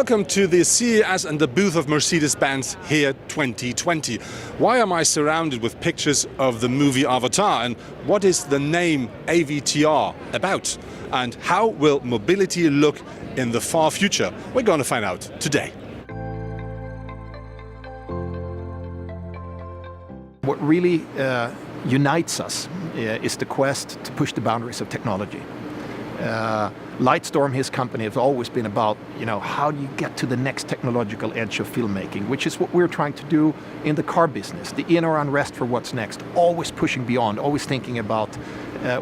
Welcome to the CES and the booth of Mercedes-Benz here 2020. Why am I surrounded with pictures of the movie AVTR, and what is the name AVTR about? And how will mobility look in the far future? We're going to find out today. What really unites us is the quest to push the boundaries of technology. Lightstorm, his company, has always been about, how do you get to the next technological edge of filmmaking, which is what we're trying to do in the car business, the in or unrest for what's next, always pushing beyond, always thinking about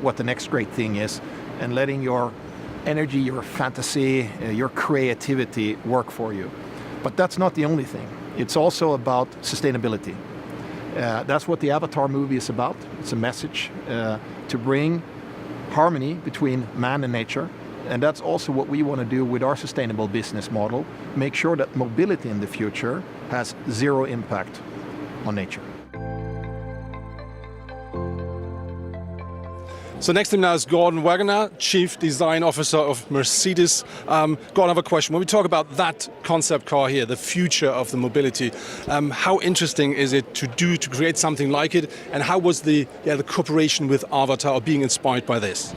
what the next great thing is, and letting your energy, your fantasy, your creativity work for you. But that's not the only thing. It's also about sustainability. That's what the AVTR movie is about. It's a message to bring harmony between man and nature. And that's also what we want to do with our sustainable business model, make sure that mobility in the future has zero impact on nature. So next to me now is Gordon Wagoner, Chief Design Officer of Mercedes. Gordon, I have a question. When we talk about that concept car here, the future of the mobility, how interesting is it to create something like it? And how was the cooperation with AVTR or being inspired by this?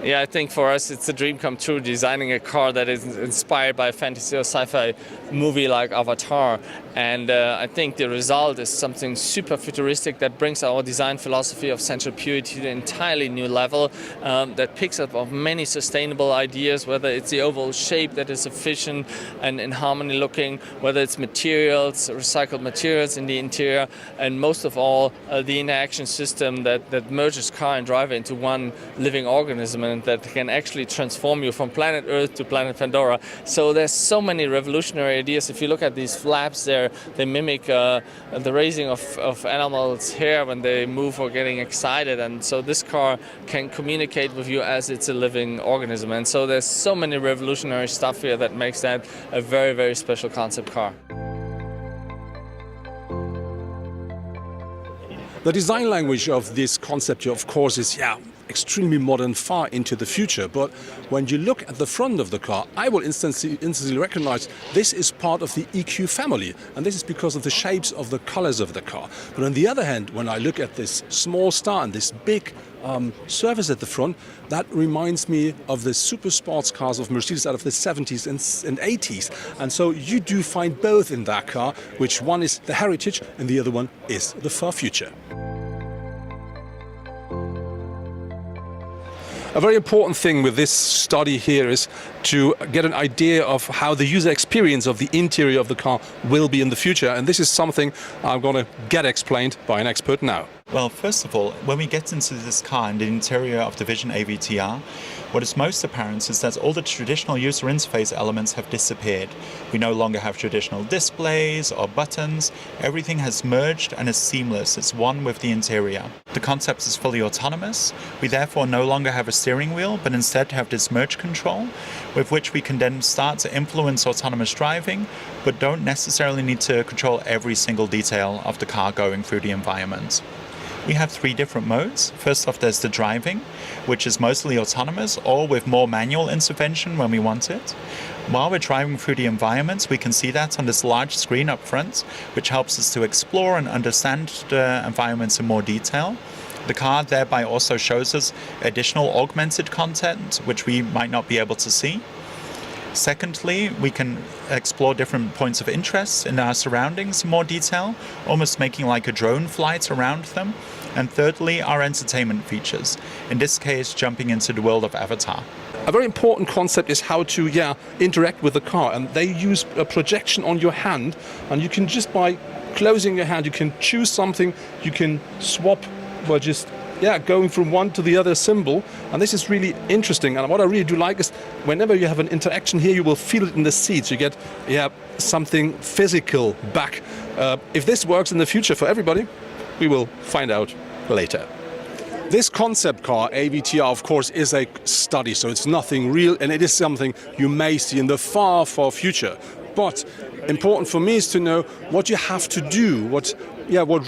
Yeah, I think for us it's a dream come true, designing a car that is inspired by a fantasy or sci-fi movie like AVTR. And I think the result is something super futuristic that brings our design philosophy of central purity to an entirely new level, that picks up of many sustainable ideas, whether it's the overall shape that is efficient and in harmony looking, whether it's materials, recycled materials in the interior, and most of all, the interaction system that merges car and driver into one living organism, and that can actually transform you from planet Earth to planet Pandora. So there's so many revolutionary ideas. If you look at these flaps there, they mimic the raising of animals' hair when they move or getting excited. And so this car can communicate with you as it's a living organism. And so there's so many revolutionary stuff here that makes that a very, very special concept car. The design language of this concept, of course, is extremely modern, far into the future. But when you look at the front of the car, I will instantly recognize this is part of the EQ family. And this is because of the shapes of the colors of the car. But on the other hand, when I look at this small star and this big surface at the front, that reminds me of the super sports cars of Mercedes out of the 70s and 80s. And so you do find both in that car, which one is the heritage and the other one is the far future. A very important thing with this study here is to get an idea of how the user experience of the interior of the car will be in the future. And this is something I'm going to get explained by an expert now. Well, first of all, when we get into this car and the interior of the Vision AVTR, what is most apparent is that all the traditional user interface elements have disappeared. We no longer have traditional displays or buttons. Everything has merged and is seamless. It's one with the interior. The concept is fully autonomous. We therefore no longer have a steering wheel, but instead have this merge control, with which we can then start to influence autonomous driving, but don't necessarily need to control every single detail of the car going through the environment. We have three different modes. First off, there's the driving, which is mostly autonomous or with more manual intervention when we want it. While we're driving through the environment, we can see that on this large screen up front, which helps us to explore and understand the environments in more detail. The car thereby also shows us additional augmented content, which we might not be able to see. Secondly, we can explore different points of interest in our surroundings in more detail, almost making like a drone flight around them. And thirdly, our entertainment features, in this case jumping into the world of AVTR. A very important concept is how to interact with the car, and they use a projection on your hand, and you can just by closing your hand, you can choose something, you can swap by just going from one to the other symbol. And this is really interesting. And what I really do like is whenever you have an interaction here, you will feel it in the seats. You get something physical back. If this works in the future for everybody, we will find out later. This concept car, AVTR, of course, is a study, so it's nothing real, and it is something you may see in the far, far future. But important for me is to know what you have to do, what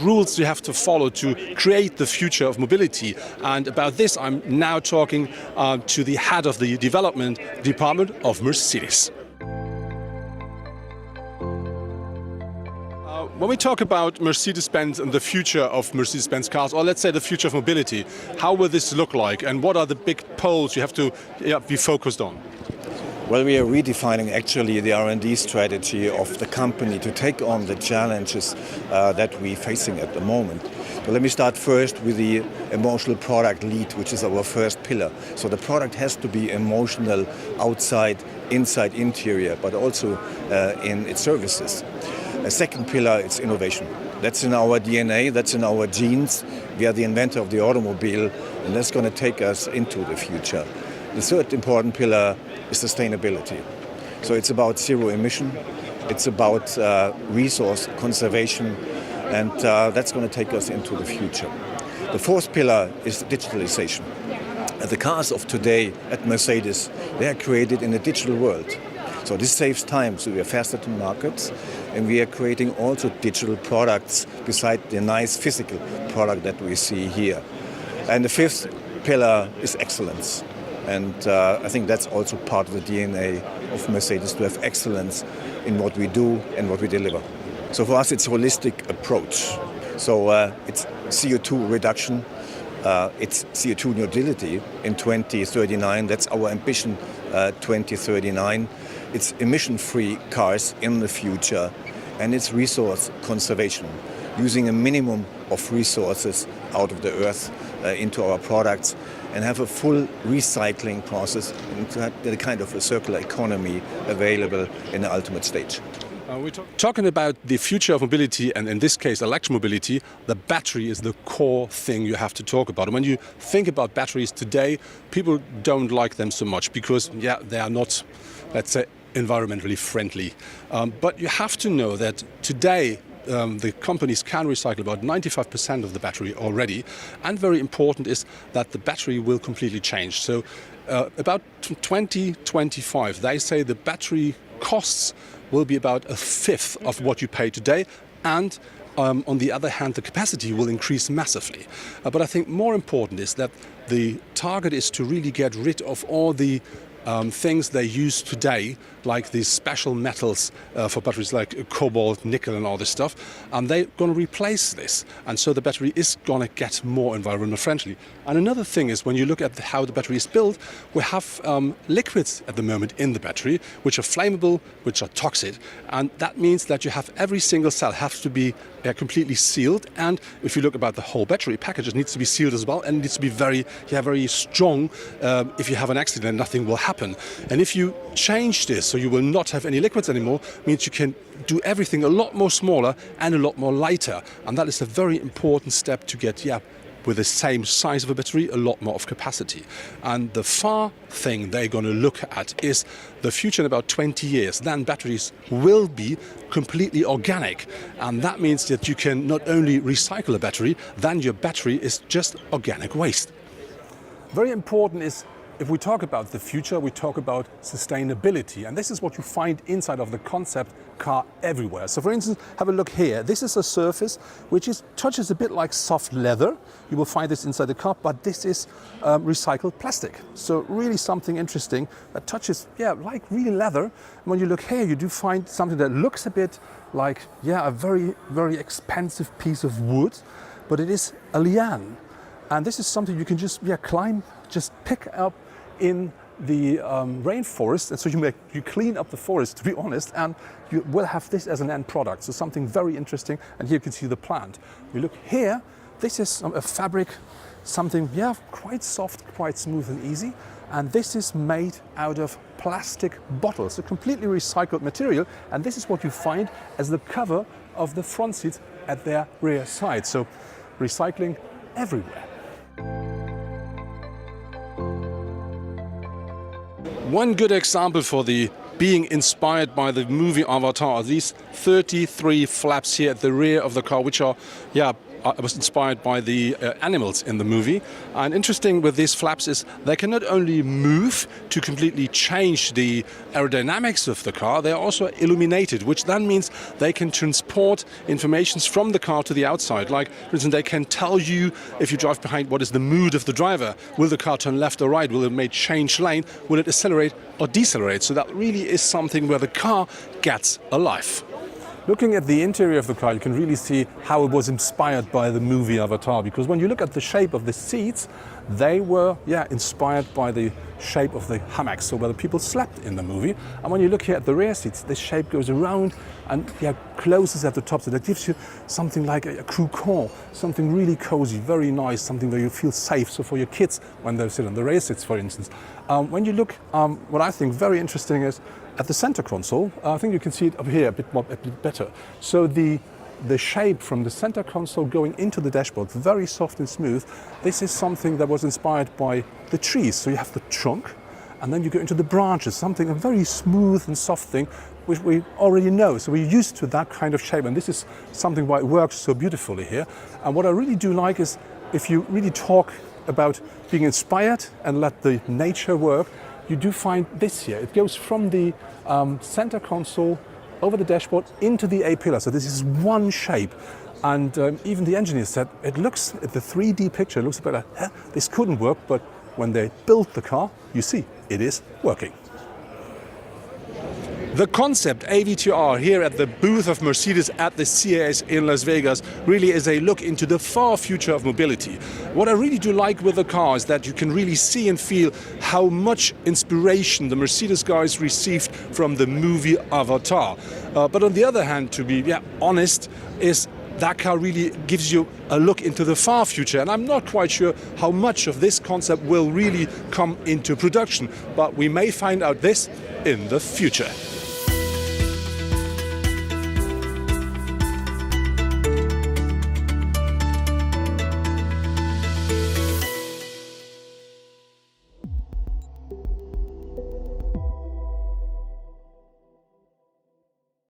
rules you have to follow to create the future of mobility. And about this, I'm now talking to the head of the development department of Mercedes. When we talk about Mercedes-Benz and the future of Mercedes-Benz cars, or let's say the future of mobility, how will this look like, and what are the big poles you have to be focused on? Well, we are redefining actually the R&D strategy of the company to take on the challenges that we're facing at the moment. So let me start first with the emotional product lead, which is our first pillar. So the product has to be emotional outside, inside, interior, but also in its services. A second pillar is innovation. That's in our DNA, that's in our genes. We are the inventor of the automobile, and that's going to take us into the future. The third important pillar is sustainability. So it's about zero emission, it's about resource conservation, and that's going to take us into the future. The fourth pillar is digitalization. The cars of today at Mercedes, they are created in a digital world. So this saves time, so we are faster to market, and we are creating also digital products beside the nice physical product that we see here. And the fifth pillar is excellence. And I think that's also part of the DNA of Mercedes, to have excellence in what we do and what we deliver. So for us, it's a holistic approach. So it's CO2 reduction, it's CO2 neutrality in 2039. That's our ambition, 2039. It's emission-free cars in the future, and it's resource conservation, using a minimum of resources out of the earth into our products, and have a full recycling process and to have the kind of a circular economy available in the ultimate stage. We're talking about the future of mobility, and in this case electromobility. The battery is the core thing you have to talk about. And when you think about batteries today, people don't like them so much because they are not, let's say, environmentally friendly. But you have to know that today the companies can recycle about 95% of the battery already, and very important is that the battery will completely change. So about 2025 they say the battery costs will be about a fifth of what you pay today, and on the other hand the capacity will increase massively. But I think more important is that the target is to really get rid of all the things they use today, like these special metals for batteries like cobalt, nickel and all this stuff, and they're going to replace this, and so the battery is going to get more environmental friendly. And another thing is, when you look at how the battery is built, we have liquids at the moment in the battery which are flammable, which are toxic, and that means that you have every single cell has to be completely sealed, and if you look about the whole battery package, it needs to be sealed as well, and it needs to be very strong. If you have an accident, nothing will happen. And if you change this so you will not have any liquids anymore, means you can do everything a lot more smaller and a lot more lighter, and that is a very important step to get with the same size of a battery, a lot more of capacity. And the far thing they're going to look at is the future in about 20 years. Then batteries will be completely organic, and that means that you can not only recycle a battery, then your battery is just organic waste. Very important is, if we talk about the future, we talk about sustainability, and this is what you find inside of the concept car everywhere. So for instance, have a look here. This is a surface which touches a bit like soft leather. You will find this inside the car, but this is recycled plastic. So really something interesting that touches, like real leather. And when you look here, you do find something that looks a bit like, a very, very expensive piece of wood, but it is a liane. And this is something you can just climb, just pick up in the rainforest, and so you clean up the forest, to be honest, and you will have this as an end product. So something very interesting, and here you can see the plant. You look here, this is a fabric, something quite soft, quite smooth and easy, and this is made out of plastic bottles, a completely recycled material, and this is what you find as the cover of the front seats at their rear side. So recycling everywhere. One good example for the being inspired by the movie AVTR are these 33 flaps here at the rear of the car, which are, I was inspired by the animals in the movie. And interesting with these flaps is they can not only move to completely change the aerodynamics of the car, they are also illuminated, which then means they can transport information from the car to the outside. Like, for instance, they can tell you, if you drive behind, what is the mood of the driver. Will the car turn left or right? Will it may change lane? Will it accelerate or decelerate? So that really is something where the car gets alive. Looking at the interior of the car, you can really see how it was inspired by the movie Avatar, because when you look at the shape of the seats, they were inspired by the shape of the hammocks, so where the people slept in the movie. And when you look here at the rear seats, this shape goes around and closes at the top, so that gives you something like a coucou, something really cozy, very nice, something where you feel safe. So for your kids when they sit on the rear seats, for instance. When you look, what I think very interesting is at the center console. I think you can see it up here a bit better. So the shape from the center console going into the dashboard, very soft and smooth. This is something that was inspired by the trees. So you have the trunk, and then you go into the branches, a very smooth and soft thing, which we already know. So we're used to that kind of shape, and this is something why it works so beautifully here. And what I really do like is, if you really talk about being inspired and let the nature work, you do find this here. It goes from the center console over the dashboard into the A-pillar. So this is one shape. And even the engineer said, it looks, at the 3D picture, it looks a bit like, this couldn't work, but when they built the car, you see, it is working. The concept AVTR here at the booth of Mercedes at the CES in Las Vegas really is a look into the far future of mobility. What I really do like with the car is that you can really see and feel how much inspiration the Mercedes guys received from the movie Avatar. But on the other hand, to be honest, is that car really gives you a look into the far future, and I'm not quite sure how much of this concept will really come into production, but we may find out this in the future.